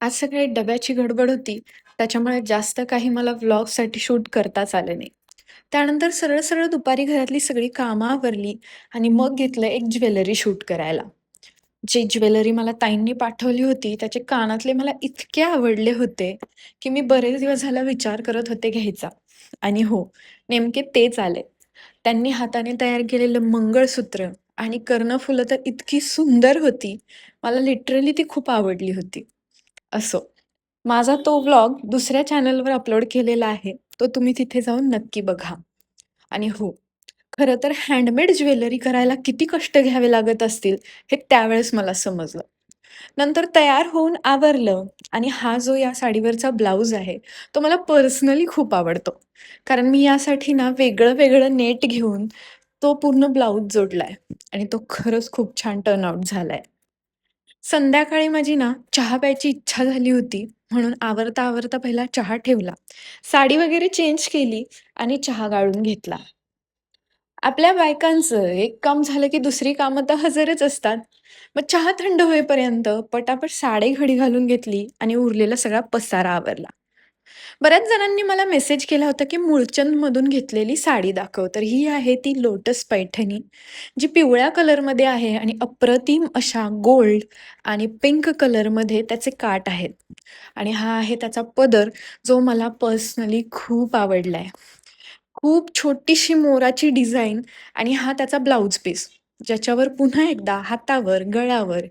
आज सकाळी डब्याची गडबड होती, त्याच्यामुळे जास्त काही मला व्लॉगसाठी शूट करताच आलं नाही. त्यानंतर सरळ-सरळ दुपारी घरातली सगळी कामं आवरली आणि मग घेतलं एक ज्वेलरी शूट करायला. जी ज्वेलरी मला ताईंनी पाठवली होती, त्याचे कानातले मला इतके आवडले होते, की मी बरेच दिवस झाला विचार करत होते घ्यायचा. आणि हो, नेमके तेच आले. त्यांनी हाताने तयार केलेलं मंगळसूत्र आणि कर्णफुलं तर इतकी सुंदर होती, मला लिटरली ती खूप आवडली होती. असो. माझा तो व्लॉग दुसऱ्या चॅनलवर अपलोड केलेला आहे. तो तुम्ही तिथे जाऊन नक्की बघा. आणि हो, खरं तर हँडमेड ज्वेलरी करायला किती कष्ट घ्यावे लागत असतील, हे त्यावेळेस मला समजलं. नंतर तयार होऊन आवरलं आणि हा जो या साडीवरचा ब्लाउज आहे, तो मला पर्सनली खूप आवडतो. कारण मी यासाठी ना वेगळं-वेगळं नेट घेऊन तो पूर्ण ब्लाउज जोडलाय आणि तो खरंच खूप छान टर्नआउट झालाय. संध्याकाळी माझी ना चहा प्यायची इच्छा झाली होती, म्हणून आवरता-आवरता पहिला चहा ठेवला. साडी वगैरे चेंज केली आणि चहा गाळून घेतला. आपल्या बायकांचं एक काम झालं की दुसरी कामं तर हजरच असतात. मग चहा थंड होईपर्यंत पटापट साडी घडी घालून घेतली आणि उरलेला सगळा पसारा आवरला. बऱ्याच जणांनी मला मेसेज केला होता, की मुळचंदमधून घेतलेली साडी दाखव. तर ही आहे ती लोटस पैठणी, जी पिवळ्या कलरमध्ये आहे आणि अप्रतिम अशा गोल्ड आणि पिंक कलरमध्ये त्याचे काठ आहेत. आणि हा आहे त्याचा पदर, जो मला पर्सनली खूप आवडलाय. खूप छोटीशी मोराची डिझाइन आणि हा त्याचा ब्लाउज पीस, ज्याच्यावर पुन्हा एकदा हातावर, गळ्यावर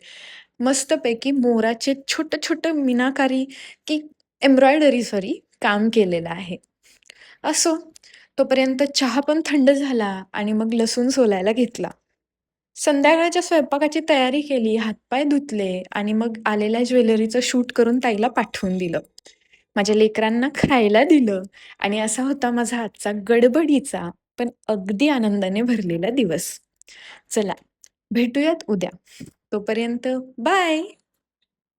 मस्तपैकी मोराचे छोटं-छोटं मीनाकारी की एम्ब्रॉयडरी सॉरी काम केलेलं आहे. असो, तोपर्यंत चहा पण थंड झाला आणि मग लसूण सोलायला घेतला. संध्याकाळच्या स्वयंपाकाची तयारी केली, हातपाय धुतले आणि मग आलेल्या ज्वेलरीचं शूट करून ताईला पाठवून दिलं. माझ्या लेकरांना खायला दिलं आणि असा होता माझा आजचा गडबडीचा, पण अगदी आनंदाने भरलेला दिवस. चला, भेटूयात उद्या. तोपर्यंत बाय.